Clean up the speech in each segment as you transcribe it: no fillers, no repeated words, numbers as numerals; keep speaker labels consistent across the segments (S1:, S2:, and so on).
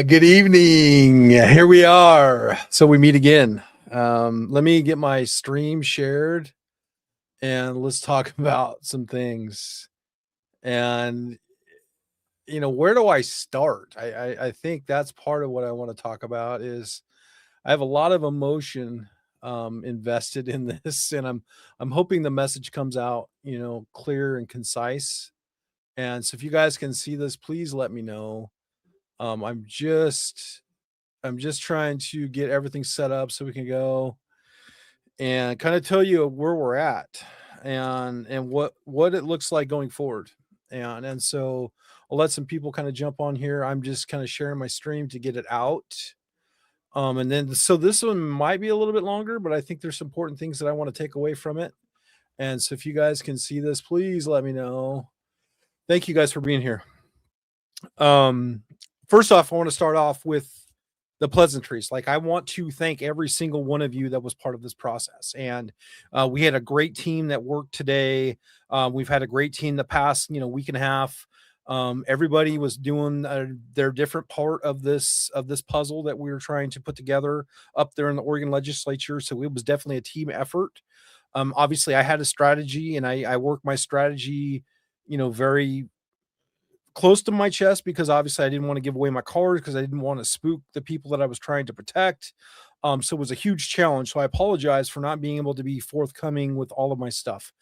S1: Good evening. Here we are. So we meet again. Let me get my stream shared and let's talk about some things. And where do I start? I think that's part of what I want to talk about is I have a lot of emotion invested in this, and I'm hoping the message comes out, clear and concise. And so if you guys can see this, please let me know. I'm just trying to get everything set up so we can go and kind of tell you where we're at and what it looks like going forward. And so I'll let some people kind of jump on here. I'm just kind of sharing my stream to get it out. And then so this one might be a little bit longer, but I think there's some important things that I want to take away from it. And so if you guys can see this, please let me know. Thank you guys for being here. First off, I want to start off with the pleasantries. Like, I want to thank every single one of you that was part of this process. And we had a great team that worked today. We've had a great team the past, week and a half. Everybody was doing their different part of this puzzle that we were trying to put together up there in the Oregon legislature. So it was definitely a team effort. Obviously, I had a strategy, and I worked my strategy, very close to my chest, because obviously I didn't want to give away my cards, because I didn't want to spook the people that I was trying to protect. So it was a huge challenge. So I apologize for not being able to be forthcoming with all of my stuff.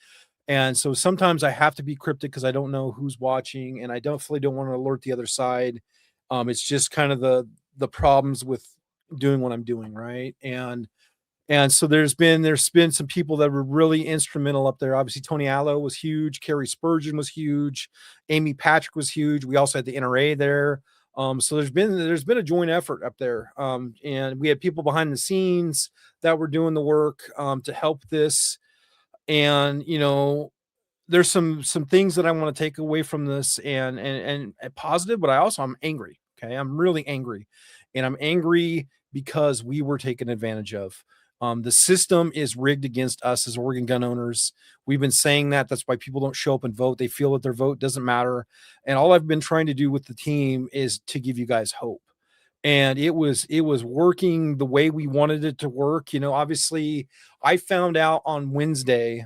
S1: And so sometimes I have to be cryptic because I don't know who's watching, and I definitely don't want to alert the other side. It's just kind of the problems with doing what I'm doing, right? And so there's been some people that were really instrumental up there. Obviously, Tony Allo was huge. Carrie Spurgeon was huge. Amy Patrick was huge. We also had the NRA there. So there's been a joint effort up there. And we had people behind the scenes that were doing the work to help this. And there's some things that I want to take away from this and positive, but I'm angry. Okay, I'm really angry, and I'm angry because we were taken advantage of. The system is rigged against us as Oregon gun owners. We've been saying that. That's why people don't show up and vote. They feel that their vote doesn't matter. And all I've been trying to do with the team is to give you guys hope. And it was working the way we wanted it to work. Obviously, I found out on Wednesday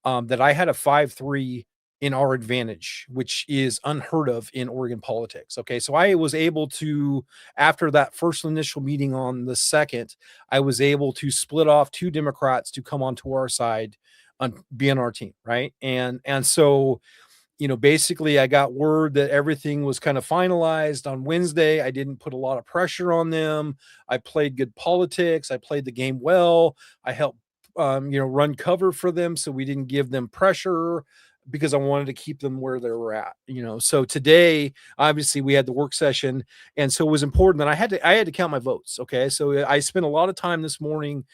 S1: that I had a 5-3 in our advantage, which is unheard of in Oregon politics. Okay. So I was able to, after that first initial meeting on the 2nd, I was able to split off 2 Democrats to come onto our side and be on our team. Right. And so, basically I got word that everything was kind of finalized on Wednesday. I didn't put a lot of pressure on them. I played good politics. I played the game well. I helped, run cover for them. So we didn't give them pressure, because I wanted to keep them where they were at, So today, obviously, we had the work session, and so it was important that I had to count my votes. Okay, so I spent a lot of time this morning.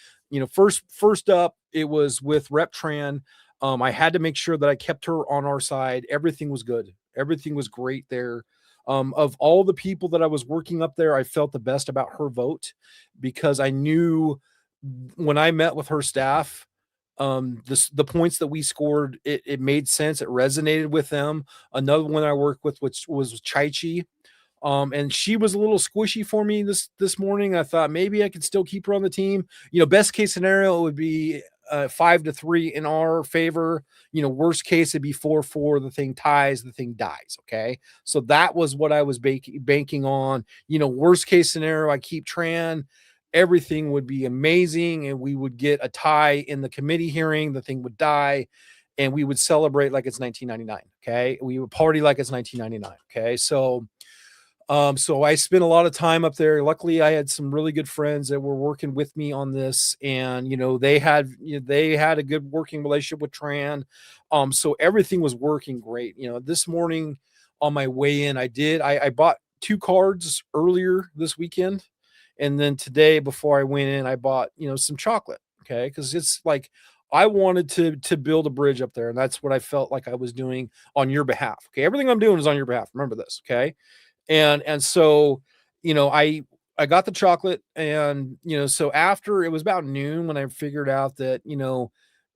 S1: First up, it was with Rep Tran. I had to make sure that I kept her on our side. Everything was good. Everything was great there. Of all the people that I was working up there, I felt the best about her vote, because I knew when I met with her staff, the points that we scored, it made sense. It resonated with them. Another one I worked with, which was Chaichi. And she was a little squishy for me this morning. I thought maybe I could still keep her on the team. Best case scenario would be 5-3 in our favor. Worst case, it'd be 4-4. The thing ties, the thing dies. Okay. So that was what I was banking on. Worst case scenario, I keep Tran. Everything would be amazing, and we would get a tie in the committee hearing. The thing would die, and we would celebrate like it's 1999. Okay. We would party like it's 1999. Okay. So I spent a lot of time up there. Luckily, I had some really good friends that were working with me on this, and they had a good working relationship with Tran. So everything was working great. This morning on my way in, I bought 2 cards earlier this weekend, and then today before I went in, I bought some chocolate. Okay, because it's like I wanted to build a bridge up there, and that's what I felt like I was doing on your behalf. Okay, everything I'm doing is on your behalf. Remember this. Okay. And so, I got the chocolate, and, so after it was about noon when I figured out that,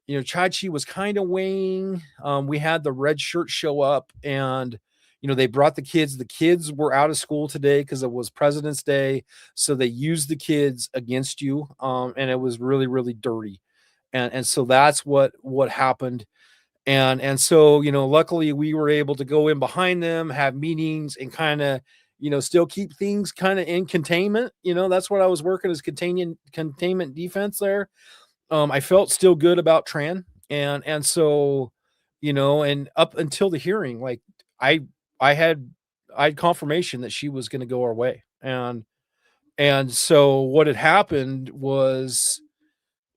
S1: Chachi was kind of weighing. We had the red shirt show up, and they brought the kids. The kids were out of school today because it was President's Day, so they used the kids against you, and it was really, really dirty. And so that's what happened. And so luckily we were able to go in behind them, have meetings, and kind of still keep things kind of in containment. That's what I was working as containment defense there. I felt still good about Tran, and so, and up until the hearing, like I I had I had confirmation that she was going to go our way, and so what had happened was,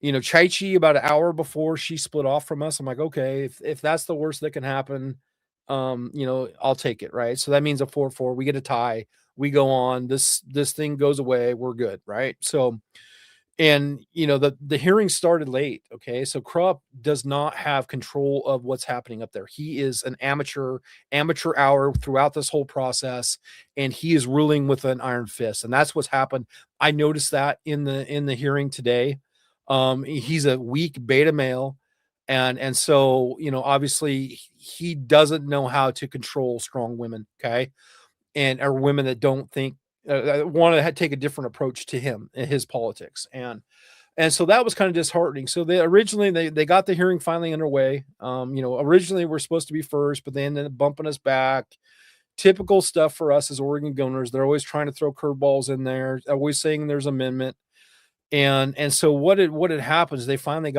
S1: Chaichi about an hour before she split off from us. I'm like, okay, if that's the worst that can happen, I'll take it, right? So that means a 4-4. We get a tie. We go on. This thing goes away. We're good, right? So, and the hearing started late. Okay, so Krupp does not have control of what's happening up there. He is an amateur hour throughout this whole process, and he is ruling with an iron fist, and that's what's happened. I noticed that in the hearing today. He's a weak beta male, and so obviously he doesn't know how to control strong women. Okay, and or women that don't think want to take a different approach to him and his politics. And so that was kind of disheartening. So they got the hearing finally underway. Originally we're supposed to be first, but they ended up bumping us back. Typical stuff for us as Oregon governors. They're always trying to throw curveballs in there, always saying there's amendment. And so what had happened is they finally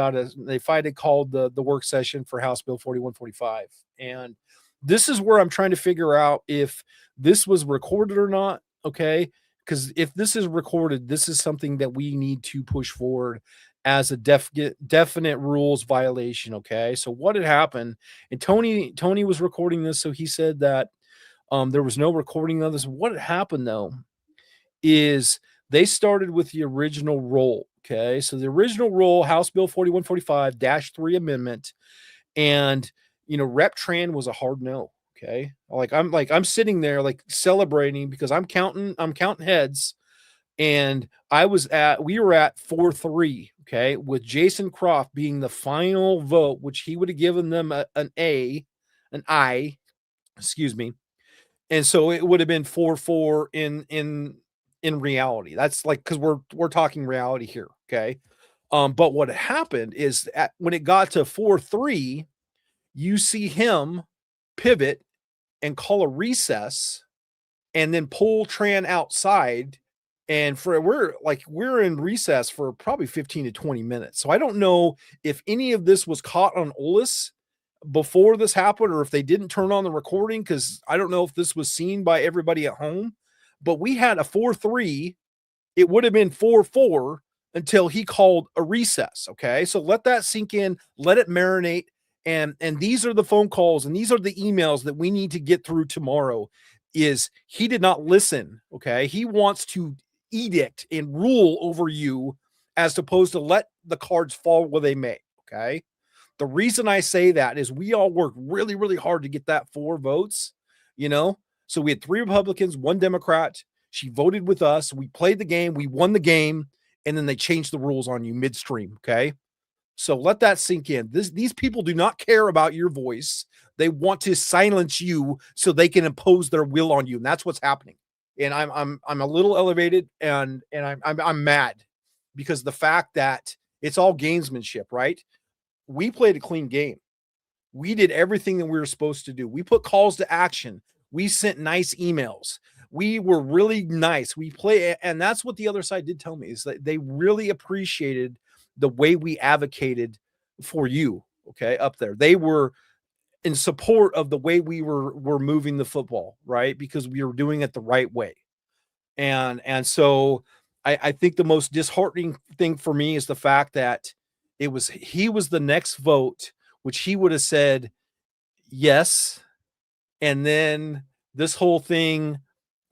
S1: called the work session for House Bill 4145. And this is where I'm trying to figure out if this was recorded or not. Okay. Because if this is recorded, this is something that we need to push forward as a definite rules violation. Okay. So what had happened, and Tony was recording this, so he said that there was no recording of this. What had happened though is they started with the original roll. Okay. So the original roll, House Bill 4145-3 amendment. And, Rep Tran was a hard no. Okay. I'm sitting there like celebrating because I'm counting heads. And we were at 4-3. Okay. With Jason Croft being the final vote, which he would have given them an I, excuse me. And so it would have been 4-4 in reality. That's like, because we're talking reality here. Okay. But what happened is when it got to 4-3, you see him pivot and call a recess and then pull Tran outside. And we're in recess for probably 15 to 20 minutes. So I don't know if any of this was caught on Olus before this happened, or if they didn't turn on the recording, because I don't know if this was seen by everybody at home. But we had a 4-3. It would have been 4-4 until he called a recess. Okay. So let that sink in, let it marinate. And these are the phone calls and these are the emails that we need to get through tomorrow. Is he did not listen. Okay. He wants to edict and rule over you as opposed to let the cards fall where they may. Okay. The reason I say that is we all worked really, really hard to get that 4 votes, So we had 3 Republicans, 1 Democrat. She voted with us. We played the game. We won the game. And then they changed the rules on you midstream. Okay. So let that sink in. These people do not care about your voice. They want to silence you so they can impose their will on you. And that's what's happening. And I'm a little elevated and I'm mad because the fact that it's all gamesmanship, right? We played a clean game. We did everything that we were supposed to do. We put calls to action. We sent nice emails. We were really nice. And that's what the other side did tell me, is that they really appreciated the way we advocated for you. Okay. Up there. They were in support of the way we were moving the football, right? Because we were doing it the right way. And so I think the most disheartening thing for me is the fact that he was the next vote, which he would have said yes. And then this whole thing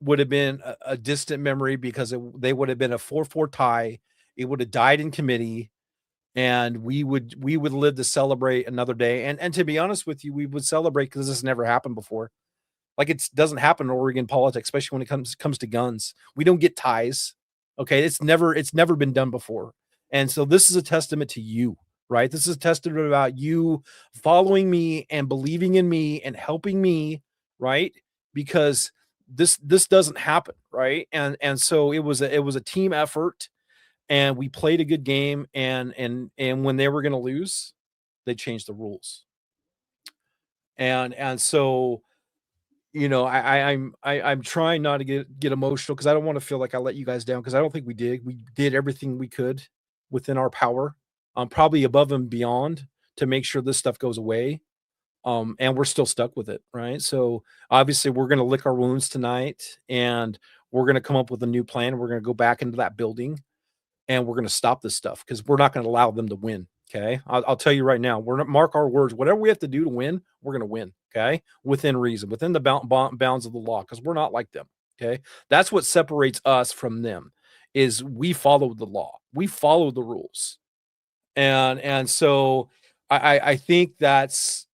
S1: would have been a distant memory because they would have been a 4-4 tie. It would have died in committee, and we would live to celebrate another day. And to be honest with you, we would celebrate because this has never happened before. Like, it doesn't happen in Oregon politics, especially when it comes to guns. We don't get ties. Okay. It's never been done before. And so this is a testament to you. right? This is a testament about you following me and believing in me and helping me, right? Because this doesn't happen, right? And so it was a team effort, and we played a good game, and when they were going to lose, they changed the rules. And so, I'm trying not to get emotional, because I don't want to feel like I let you guys down, because I don't think we did. We did everything we could within our power, probably above and beyond, to make sure this stuff goes away. And we're still stuck with it, right? So obviously we're gonna lick our wounds tonight, and we're gonna come up with a new plan. We're gonna go back into that building, and we're going to stop this stuff, because we're not going to allow them to win. Okay. I'll tell you right now, we're not, mark our words, whatever we have to do to win, we're going to win. Okay. Within reason, within the bounds of the law, because we're not like them. Okay. That's what separates us from them, is we follow the law. We follow the rules. And so I think that's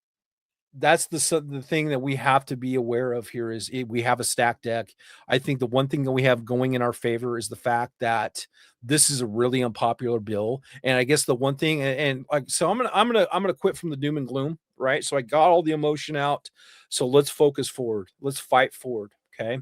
S1: the thing that we have to be aware of here, is we have a stacked deck. I think the one thing that we have going in our favor is the fact that this is a really unpopular bill. And I guess the one thing, and like, so I'm gonna quit from the doom and gloom, right? So I got all the emotion out. So let's focus forward. Let's fight forward. Okay.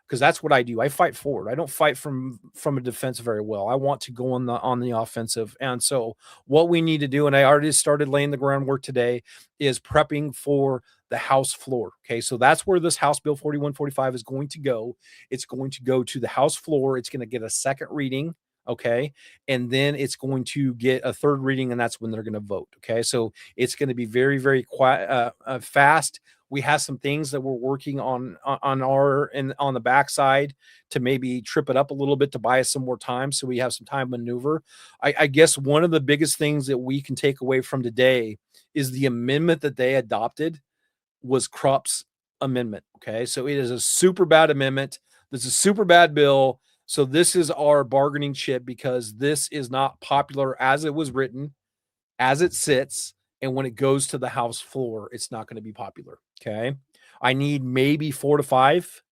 S1: Because that's what I do. I fight forward. I don't fight from a defense very well. I want to go on the offensive. And so what we need to do, and I already started laying the groundwork today, is prepping for the House floor. Okay, so that's where this House Bill 4145 is going to go. It's going to go to the House floor. It's going to get a second reading. Okay, and then it's going to get a third reading, and that's when they're going to vote. Okay, so it's going to be very, very quiet, fast. We have some things that we're working on our and on the backside to maybe trip it up a little bit, to buy us some more time, so we have some time to maneuver. I guess one of the biggest things that we can take away from today is the amendment that they adopted was Krupp's amendment. Okay, so it is a super bad amendment. This is a super bad bill. So this is our bargaining chip, because this is not popular as it was written, as it sits, and when it goes to the House floor, it's not going to be popular. Okay. I need maybe 4 to 5.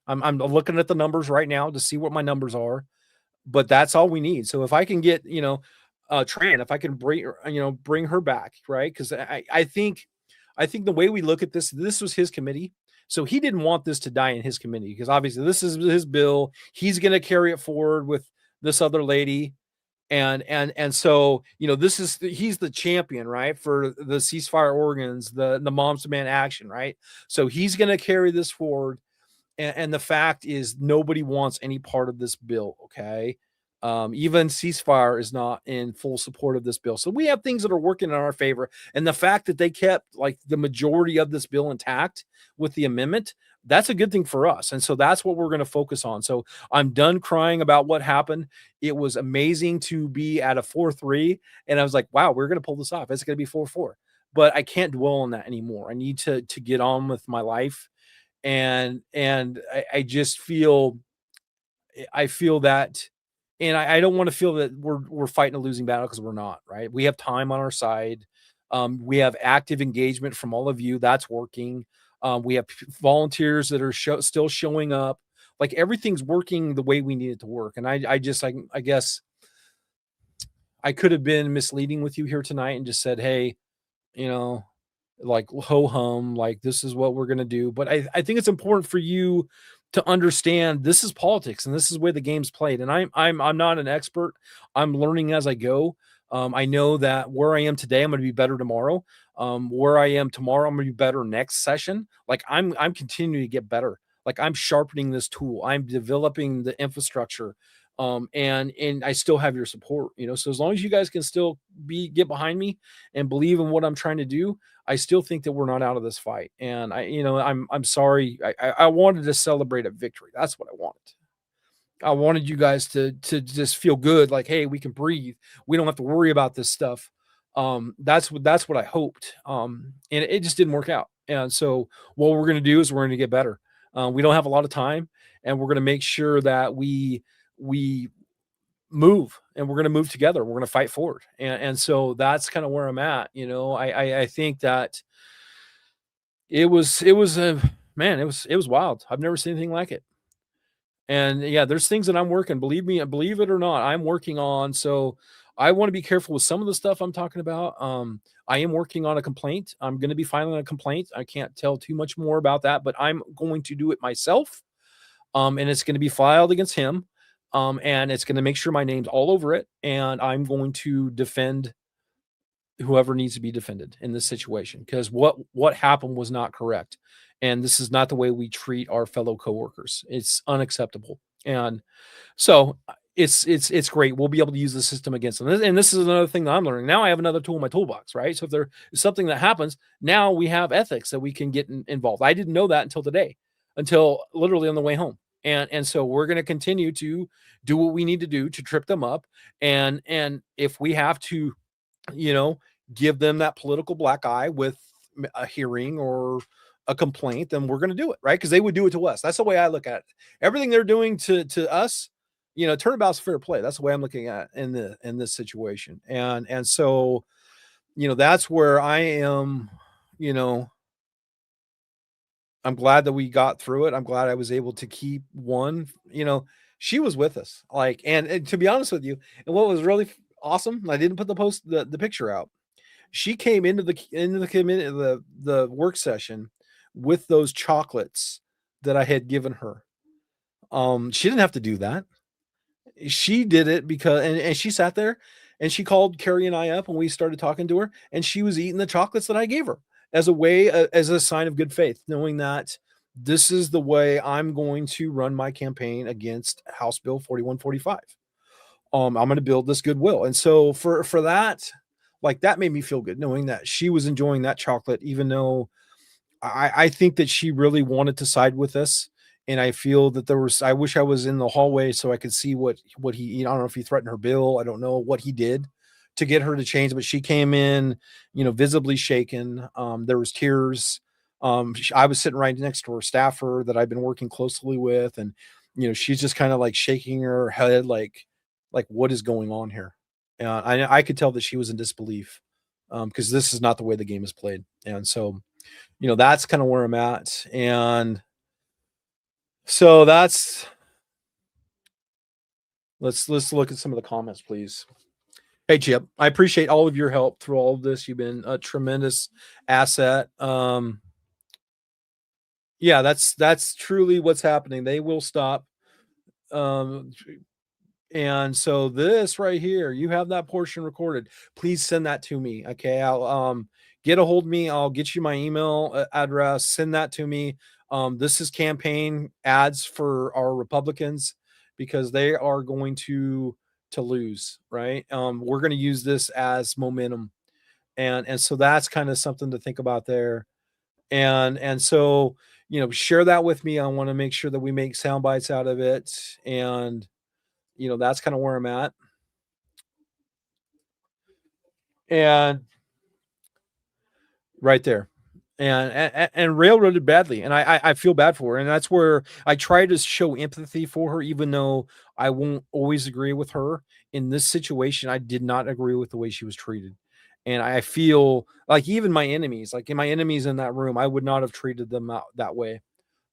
S1: I'm looking at the numbers right now to see what my numbers are, but that's all we need. So if I can get, Tran, if I can bring her back, right? Because I think the way we look at this was his committee. So he didn't want this to die in his committee, because obviously this is his bill. He's going to carry it forward with this other lady, and so he's the champion, right, for the ceasefire organs, the moms demand action, right? So he's going to carry this forward, and the fact is, nobody wants any part of this bill. Okay. Even ceasefire is not in full support of this bill. So we have things that are working in our favor. And the fact that they kept like the majority of this bill intact with the amendment, that's a good thing for us. And so that's what we're going to focus on. So I'm done crying about what happened. It was amazing to be at a 4-3. And I was like, wow, we're going to pull this off. It's going to be 4-4. But I can't dwell on that anymore. I need to get on with my life. And I just feel that, and I don't want to feel that we're fighting a losing battle, because we're not, right? We have time on our side. We have active engagement from all of you. That's working. We have volunteers that are still showing up. Like, everything's working the way we need it to work. And I guess I could have been misleading with you here tonight and just said, hey, you know, like, ho hum, like, this is what we're gonna do. But I think it's important for you to understand this is politics, and this is the way the game's played. And I'm not an expert. I'm learning as I go. I know that where I am today, I'm gonna be better tomorrow. Where I am tomorrow, I'm gonna be better next session. Like, I'm continuing to get better. Like, I'm sharpening this tool. I'm developing the infrastructure. And I still have your support, so as long as you guys can still get behind me and believe in what I'm trying to do, I still think that we're not out of this fight. And I'm sorry. I wanted to celebrate a victory. That's what I wanted. I wanted you guys to just feel good, like, hey, we can breathe. We don't have to worry about this stuff. That's what I hoped. And it just didn't work out. And so what we're gonna do is we're gonna get better. We don't have a lot of time, and we're gonna make sure that we move, and we're going to move together. We're going to fight forward. And so that's kind of where I'm at. I think that it was a man, it was wild. I've never seen anything like it. And yeah, there's things that I'm working, believe me, believe it or not, I'm working on. So I want to be careful with some of the stuff I'm talking about. I am working on a complaint. I'm going to be filing a complaint. I can't tell too much more about that, but I'm going to do it myself. And it's going to be filed against him. And it's going to make sure my name's all over it. And I'm going to defend whoever needs to be defended in this situation, because what happened was not correct, and this is not the way we treat our fellow coworkers. It's unacceptable. And so it's great. We'll be able to use the system against them. And this is another thing that I'm learning. Now I have another tool in my toolbox, right? So if there is something that happens, now we have ethics that we can get involved. I didn't know that until today, until literally on the way home. And so we're going to continue to do what we need to do to trip them up. And if we have to, you know, give them that political black eye with a hearing or a complaint, then we're going to do it, right? Because they would do it to us. That's the way I look at it. Everything they're doing to us, turnabout's fair play. That's the way I'm looking at it in this situation. And so, that's where I am. you know I'm glad that we got through it. I'm glad I was able to keep one. She was with us, like, and to be honest with you, and what was really awesome, I didn't put the picture out. She came into the committee, the work session, with those chocolates that I had given her. She didn't have to do that. She did it because, and she sat there and she called Carrie and I up and we started talking to her, and she was eating the chocolates that I gave her as a way, as a sign of good faith, knowing that this is the way I'm going to run my campaign against House Bill 4145. I'm going to build this goodwill. And so for that, like, that made me feel good knowing that she was enjoying that chocolate, even though I think that she really wanted to side with us. And I feel that I wish I was in the hallway so I could see what he, I don't know if he threatened her bill. I don't know what he did to get her to change, but she came in, visibly shaken. There was tears. I was sitting right next to her staffer that I've been working closely with. And, she's just kind of like shaking her head, like what is going on here? I could tell that she was in disbelief, because this is not the way the game is played. And so, that's kind of where I'm at. And so let's look at some of the comments, please. Hey, Chip, I appreciate all of your help through all of this. You've been a tremendous asset. Yeah, that's truly what's happening. They will stop. Um, And so this right here, you have that portion recorded. Please send that to me. Okay. I'll get a hold of me. I'll get you my email address. Send that to me. This is campaign ads for our Republicans, because they are going to lose, right? We're going to use this as momentum. And so that's kind of something to think about there. And so, share that with me. I want to make sure that we make sound bites out of it. And that's kind of where I'm at. And right there. And railroaded badly, and I feel bad for her, and that's where I try to show empathy for her, even though I won't always agree with her. In this situation, I did not agree with the way she was treated, and I feel like even my enemies, like in my enemies in that room, I would not have treated them that way.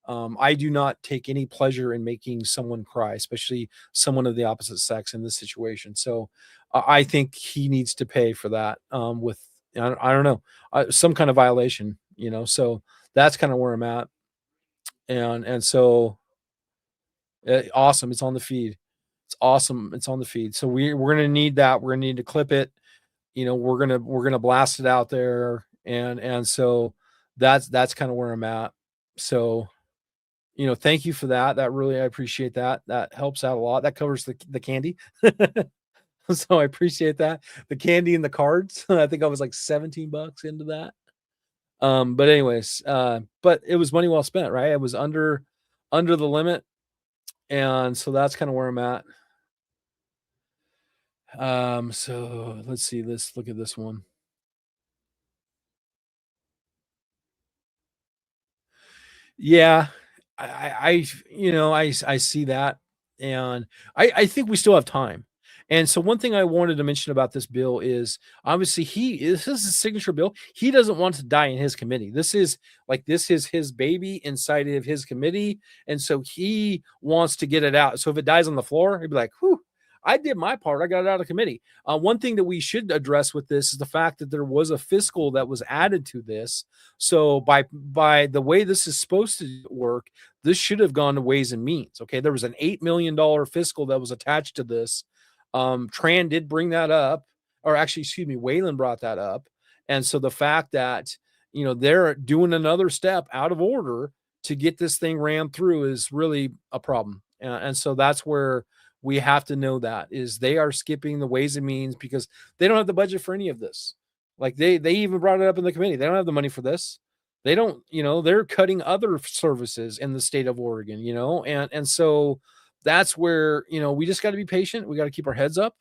S1: I do not take any pleasure in making someone cry, especially someone of the opposite sex in this situation. So I think he needs to pay for that, with, I don't know, some kind of violation, So that's kind of where I'm at. And so awesome. It's on the feed. It's awesome. It's on the feed. So we're going to need that. We're going to need to clip it. We're going to blast it out there. And so that's kind of where I'm at. So, thank you for that. That really, I appreciate that. That helps out a lot. That covers the candy. So I appreciate that. The candy and the cards. I think I was like $17 into that. But anyways, but it was money well spent, right? It was under the limit. And so that's kind of where I'm at. So let's see. Let's look at this one. Yeah, I see that, and I think we still have time. And so one thing I wanted to mention about this bill is, obviously, this is his signature bill. He doesn't want to die in his committee. This is his baby inside of his committee, and so he wants to get it out. So if it dies on the floor, he'd be like, "Whew, I did my part. I got it out of committee. One thing that we should address with this is the fact that there was a fiscal that was added to this. So by the way this is supposed to work, this should have gone to Ways and Means. Okay, there was an $8 million fiscal that was attached to this. Tran did bring that up, or actually, excuse me, Waylon brought that up, and so the fact that they're doing another step out of order to get this thing rammed through is really a problem, and so that's where we have to know that is they are skipping the Ways and Means because they don't have the budget for any of this. Like they even brought it up in the committee. They don't have the money for this. They don't, they're cutting other services in the state of Oregon, and so that's where, we just got to be patient. We got to keep our heads up,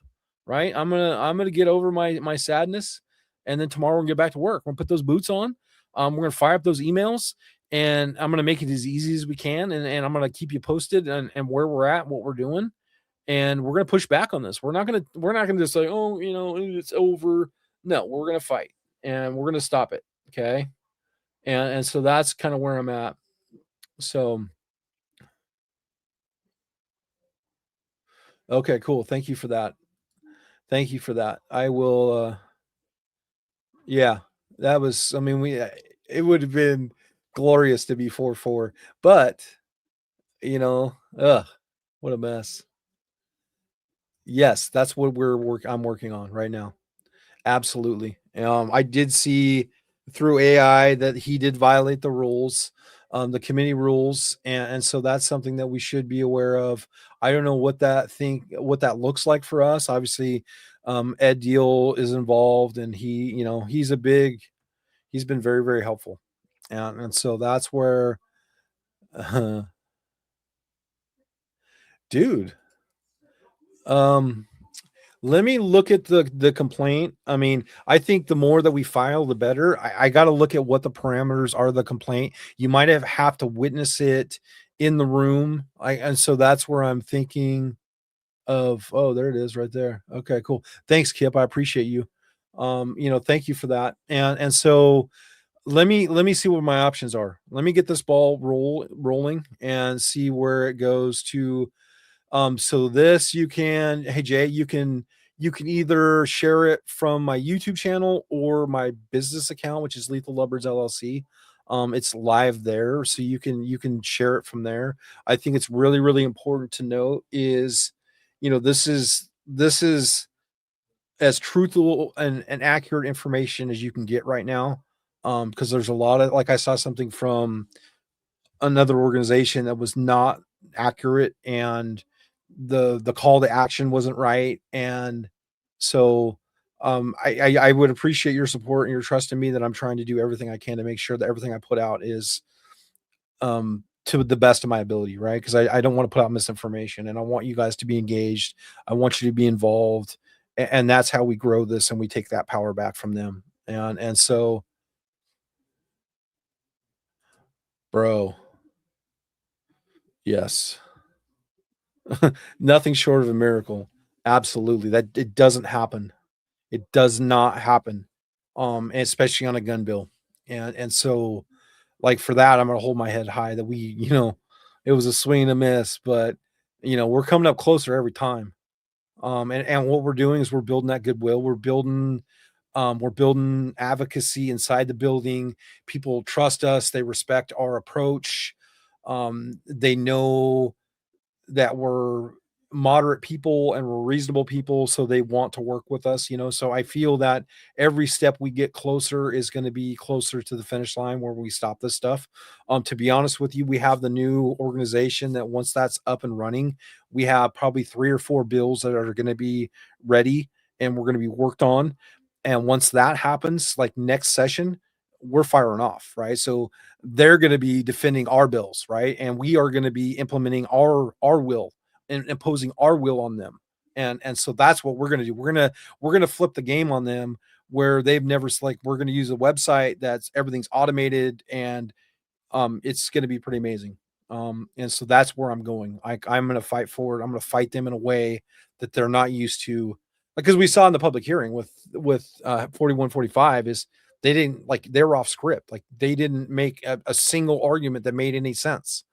S1: right? I'm gonna get over my sadness, and then tomorrow we're gonna get back to work. We're gonna put those boots on. We're gonna fire up those emails, and I'm gonna make it as easy as we can, and I'm gonna keep you posted and where we're at, what we're doing, and we're gonna push back on this. We're not gonna just say, oh, it's over. No, we're gonna fight, and we're gonna stop it. Okay, and so that's kind of where I'm at. So okay, cool. Thank you for that. Thank you for that. I will. Yeah, that was. I mean, it would have been glorious to be 4-4, but ugh, what a mess. Yes, that's what I'm working on right now. Absolutely. I did see through AI that he did violate the rules, the committee rules, and so that's something that we should be aware of. I don't know what that looks like for us. Obviously, Ed Deal is involved, and he's been very very helpful, and so that's where, dude. Um, Let me look at the complaint. I mean, I think the more that we file, the better. I got to look at what the parameters are of the complaint. You might have to witness it in the room. And so that's where I'm thinking of. Oh, there it is, right there. Okay, cool. Thanks, Kip. I appreciate you. Thank you for that. And so let me see what my options are. Let me get this ball rolling and see where it goes to. So this you can, hey Jay, you can either share it from my YouTube channel or my business account, which is Lethal Lovebirds LLC. It's live there, so you can share it from there. I think it's really really important to note is, this is as truthful and accurate information as you can get right now. Because there's a lot of, like, I saw something from another organization that was not accurate, and the call to action wasn't right, and so I would appreciate your support and your trust in me that I'm trying to do everything I can to make sure that everything I put out is to the best of my ability, right? Because I don't want to put out misinformation, and I want you guys to be engaged. I want you to be involved, and that's how we grow this and we take that power back from them. And so, bro, yes. Nothing short of a miracle. Absolutely. That it doesn't happen. It does not happen. And especially on a gun bill. And so, like, for that, I'm gonna hold my head high that it was a swing and a miss, but we're coming up closer every time. And what we're doing is we're building that goodwill. We're building advocacy inside the building. People trust us, they respect our approach. They know that we're moderate people and we're reasonable people, so they want to work with us. So I feel that every step we get closer is going to be closer to the finish line where we stop this stuff. To be honest with you, we have the new organization that once that's up and running, we have probably 3 or 4 bills that are going to be ready and we're going to be worked on. And once that happens, like next session, we're firing off, right? So they're going to be defending our bills, right? And we are going to be implementing our will and imposing our will on them. And so that's what we're going to do. We're going to flip the game on them, where they've never, like, we're going to use a website that's everything's automated, and it's going to be pretty amazing. And so that's where I'm going. I'm going to fight for it. I'm going to fight them in a way that they're not used to, because we saw in the public hearing with 4145 is they didn't, like, they were off script. Like, they didn't make a single argument that made any sense.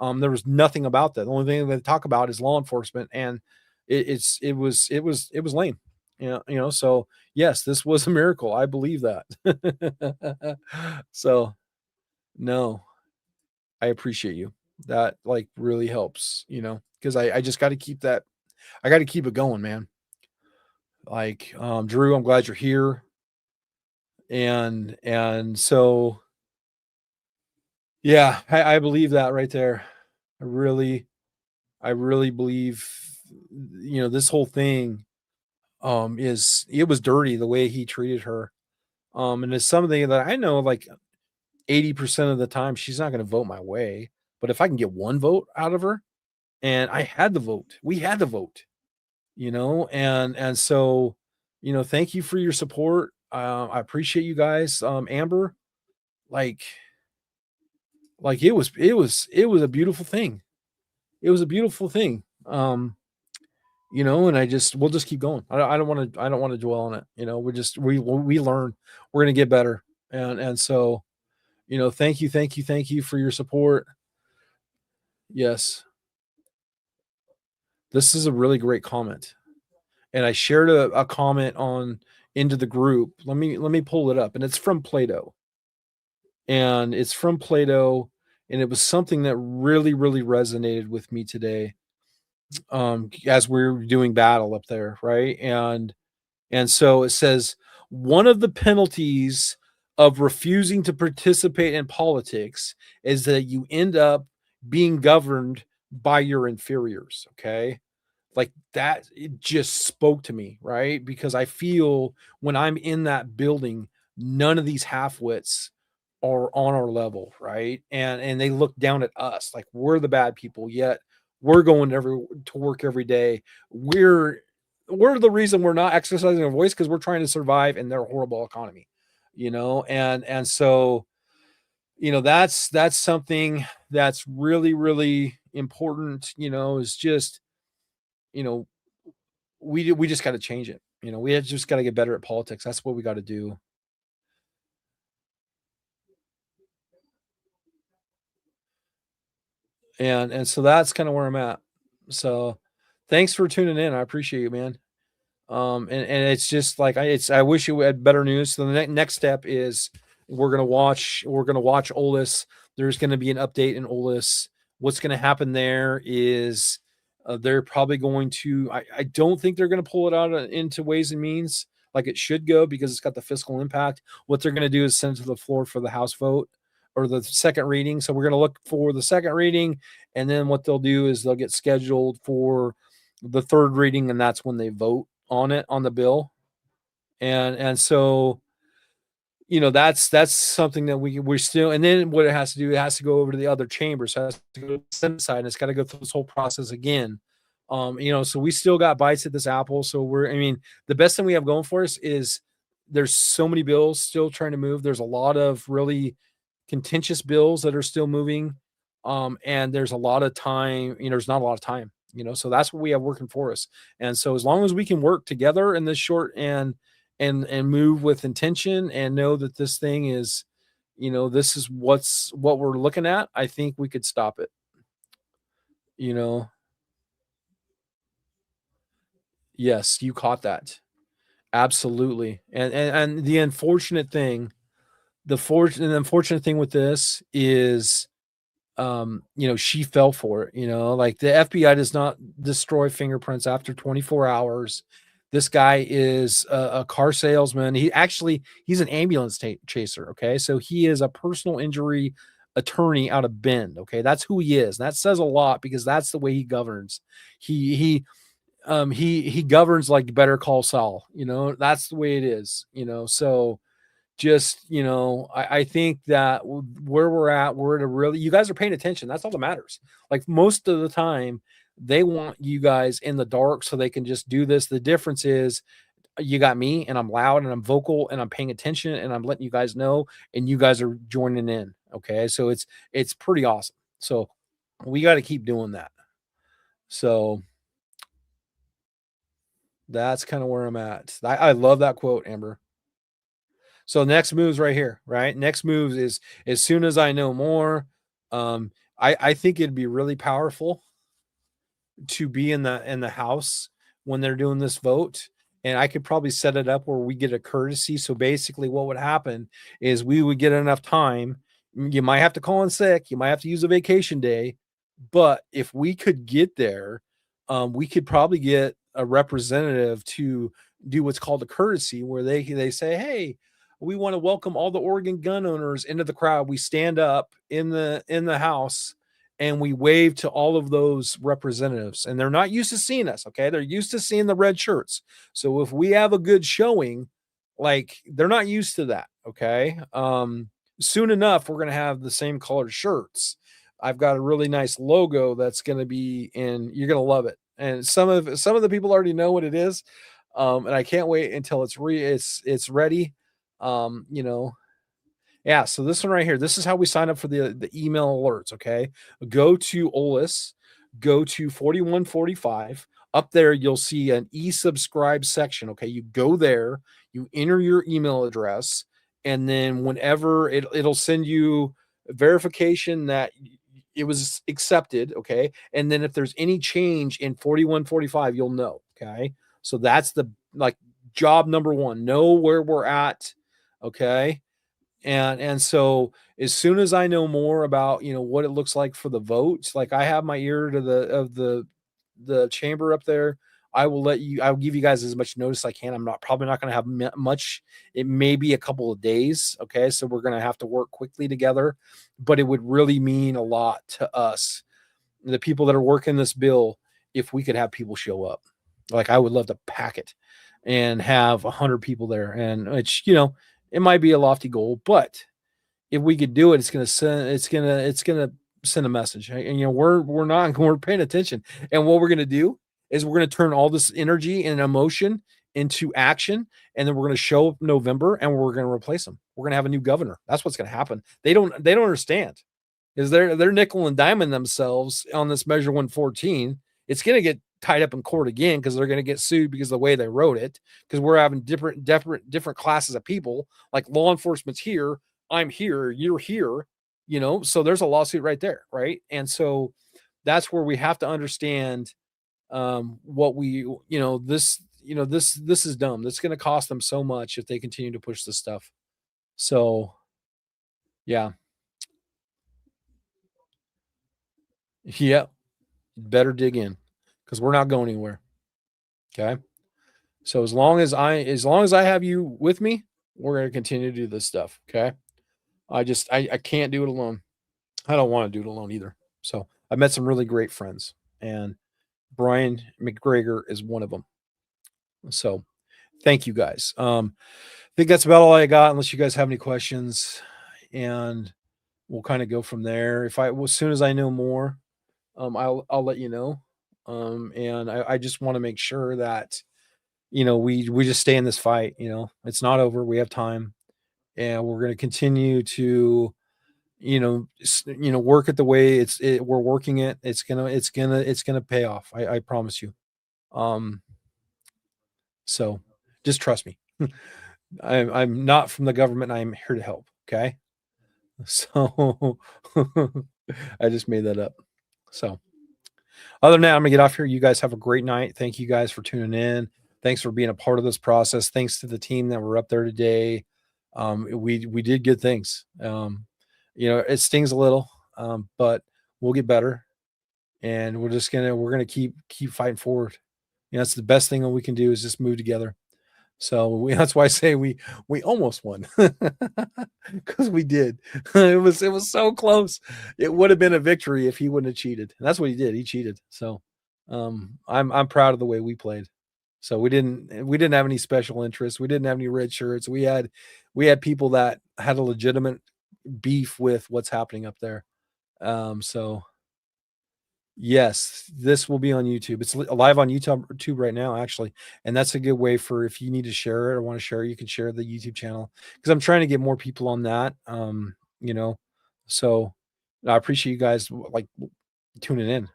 S1: There was nothing about that. The only thing they talk about is law enforcement, and it was lame. So yes, this was a miracle. I believe that. So no, I appreciate you. That like really helps, because I just got to keep that. I got to keep it going, man. Like, Drew, I'm glad you're here. And so yeah, I believe that right there. I really, I really believe, this whole thing, is it was dirty the way he treated her. And it's something that I know, like 80% of the time, she's not going to vote my way. But if I can get one vote out of her, and I had the vote, we had the vote, and so, thank you for your support. I appreciate you guys. Amber, like, it was a beautiful thing. It was a beautiful thing. And we'll just keep going. I don't want to dwell on it. We learn. We're gonna get better. And so, thank you for your support. Yes, this is a really great comment. And I shared a comment on into the group. Let me pull it up, and it's from Plato. And it's from Plato, and it was something that really, really resonated with me today. As we're doing battle up there, right? And so it says, one of the penalties of refusing to participate in politics is that you end up being governed by your inferiors. Okay. Like that, it just spoke to me, right? Because I feel when I'm in that building, none of these half-wits are on our level, right? And they look down at us like we're the bad people, yet we're going to work every day. We're the reason we're not exercising our voice because we're trying to survive in their horrible economy, and so, that's something that's really, really important, is just, you know we just got to change it. We just got to get better at politics. That's what we got to do. And so that's kind of where I'm at. So thanks for tuning in. I appreciate you, man. And it's just like I wish you had better news. So the next step is we're gonna watch Olus. There's gonna be an update in Olus. What's gonna happen there is, they're probably going to. I don't think they're gonna pull it out, into Ways and Means like it should go, because it's got the fiscal impact. What they're gonna do is send it to the floor for the House vote or the second reading. So we're gonna look for the second reading, and then what they'll do is they'll get scheduled for the third reading, and that's when they vote on the bill. And so, that's something that we're still. And then what it has to do, it has to go over to the other chambers. So it has to go to the Senate side, and it's got to go through this whole process again. So we still got bites at this apple. So the best thing we have going for us is there's so many bills still trying to move. There's a lot of really contentious bills that are still moving. And there's a lot of time, there's not a lot of time, so that's what we have working for us. And so as long as we can work together in this short and move with intention and know that this thing is, this is what we're looking at, I think we could stop it, you know. Yes, you caught that. Absolutely. And the unfortunate thing with this is, she fell for it. Like the FBI does not destroy fingerprints after 24 hours. This guy is a car salesman. He's an ambulance chaser. Okay. So he is a personal injury attorney out of Bend. Okay. That's who he is. That says a lot because that's the way he governs. He governs like Better Call Saul, that's the way it is, so just, I think that where we're at a really, you guys are paying attention. That's all that matters. Like most of the time, they want you guys in the dark so they can just do this. The difference is you got me, and I'm loud and I'm vocal and I'm paying attention and I'm letting you guys know, and you guys are joining in. Okay. So it's pretty awesome. So we got to keep doing that. So that's kind of where I'm at. I love that quote, Amber. So next moves right here, right? Next moves is as soon as I know more. I think it'd be really powerful to be in the house when they're doing this vote. And I could probably set it up where we get a courtesy. So basically, what would happen is we would get enough time. You might have to call in sick, you might have to use a vacation day, but if we could get there, we could probably get a representative to do what's called a courtesy, where they say, "Hey, we want to welcome all the Oregon gun owners into the crowd." We stand up in the house and we wave to all of those representatives, and they're not used to seeing us. Okay, they're used to seeing the red shirts. So if we have a good showing, like, they're not used to that. Okay, soon enough we're gonna have the same colored shirts. I've got a really nice logo that's gonna be in. You're gonna love it, and some of the people already know what it is, and I can't wait until it's ready. You know, yeah, so this one right here, this is how we sign up for the email alerts, okay? Go to OLIS, go to 4145. Up there, you'll see an e-subscribe section, okay? You go there, you enter your email address, and then whenever it'll send you verification that it was accepted, okay? And then if there's any change in 4145, you'll know, okay? So that's the, like, job number one. Know where we're at, okay? And so as soon as I know more about, what it looks like for the votes, like, I have my ear to the chamber up there. I'll give you guys as much notice as I can. I'm not probably not going to have much. It may be a couple of days. Okay, so we're going to have to work quickly together, but it would really mean a lot to us, the people that are working this bill, if we could have people show up. Like, I would love to pack it and have 100 people there, and it might be a lofty goal, but if we could do it, it's gonna send a message. And we're paying attention. And what we're gonna do is we're gonna turn all this energy and emotion into action, and then we're gonna show up November and we're gonna replace them. We're gonna have a new governor. That's what's gonna happen. They don't understand. Is they're nickel and diming themselves on this measure 114. It's gonna get tied up in court again because they're gonna get sued because of the way they wrote it, because we're having different classes of people, like law enforcement's here, I'm here, you're here, so there's a lawsuit right there, right? And so that's where we have to understand, what we this is dumb. That's going to cost them so much if they continue to push this stuff. So yeah. Yeah, better dig in, because we're not going anywhere. Okay, so as long as I have you with me, we're going to continue to do this stuff. Okay, I can't do it alone. I don't want to do it alone either. So I met some really great friends, and Brian McGregor is one of them. So thank you guys. I think that's about all I got, unless you guys have any questions, and we'll kind of go from there. As soon as I know more, I'll let you know. And I just want to make sure that we just stay in this fight. It's not over. We have time, and we're going to continue to work it the way we're working it. It's gonna pay off. I promise you. Um, so just trust me. I'm not from the government. I'm here to help. Okay. So I just made that up. So other than that, I'm gonna get off here. You guys have a great night. Thank you guys for tuning in. Thanks for being a part of this process. Thanks to the team that were up there today. We did good things. It stings a little, but we'll get better, and we're gonna keep fighting forward. That's the best thing that we can do, is just move together. So that's why I say we almost won, because we did. It was so close. It would have been a victory if he wouldn't have cheated. And that's what he did. He cheated. So I'm proud of the way we played. So we didn't have any special interests. We didn't have any red shirts. We had people that had a legitimate beef with what's happening up there. So yes, this will be on YouTube. It's live on YouTube right now, actually. And that's a good way for, if you need to share it or want to share it, you can share the YouTube channel, because I'm trying to get more people on that. So I appreciate you guys, like, tuning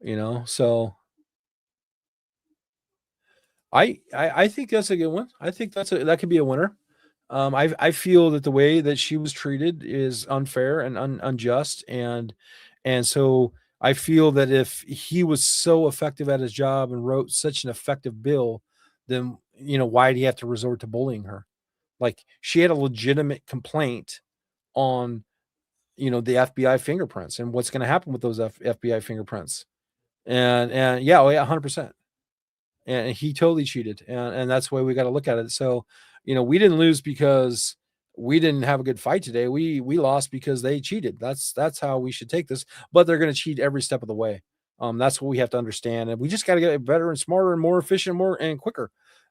S1: in. So I think that's a good one. I think that could be a winner. I feel that the way that she was treated is unfair and unjust, and so I feel that if he was so effective at his job and wrote such an effective bill, then why did he have to resort to bullying her? Like, she had a legitimate complaint on the FBI fingerprints and what's going to happen with those FBI fingerprints. And yeah, oh yeah, 100%. And he totally cheated, and that's the way we got to look at it. So, we didn't lose because we didn't have a good fight today. We lost because they cheated. That's how we should take this. But they're going to cheat every step of the way. That's what we have to understand, and we just got to get better and smarter and more efficient, more and quicker.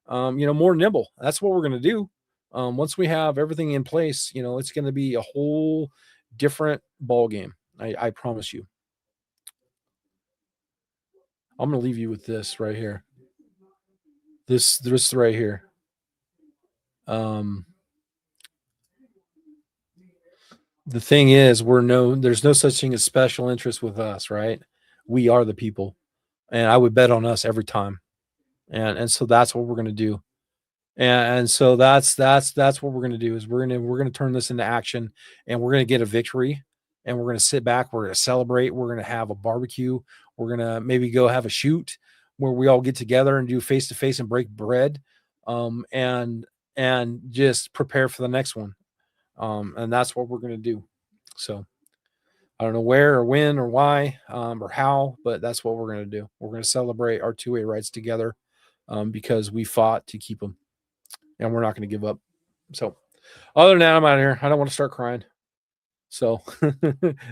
S1: More nimble. That's what we're going to do. Once we have everything in place, it's going to be a whole different ball game. I promise you. I'm going to leave you with this right here. This right here. Um, the thing is, there's no such thing as special interest with us, right? We are the people, and I would bet on us every time, and so that's what we're gonna do, and so that's what we're gonna do is we're gonna turn this into action, and we're gonna get a victory, and we're gonna sit back, we're gonna celebrate, we're gonna have a barbecue, we're gonna maybe go have a shoot where we all get together and do face to face and break bread, and just prepare for the next one. And that's what we're going to do. So I don't know where or when or why or how, but that's what we're going to do. We're going to celebrate our two-way rights together because we fought to keep them, and we're not going to give up. So other than that, I'm out of here. I don't want to start crying. So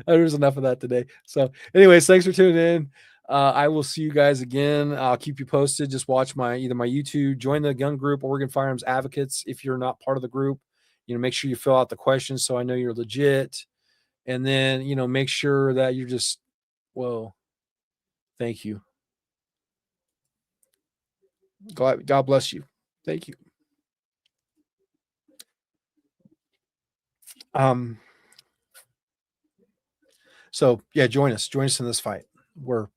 S1: there's enough of that today. So, anyways, thanks for tuning in. I will see you guys again. I'll keep you posted. Just watch either my YouTube, join the gun group, Oregon Firearms Advocates. If you're not part of the group, make sure you fill out the questions so I know you're legit. And then, make sure that you're just, well, thank you. God bless you. Thank you. So yeah, join us in this fight. We're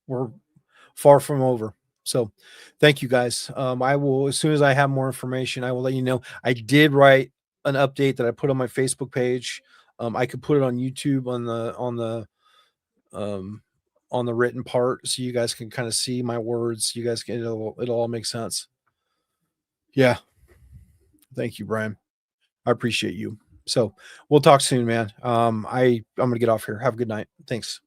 S1: far from over. So thank you guys. I will, as soon as I have more information, I will let you know. I did write an update that I put on my Facebook page. I could put it on YouTube um, on the written part, so you guys can kind of see my words. You guys can, it'll all make sense. Yeah. Thank you, Brian. I appreciate you. So we'll talk soon, man. I'm gonna get off here. Have a good night. Thanks.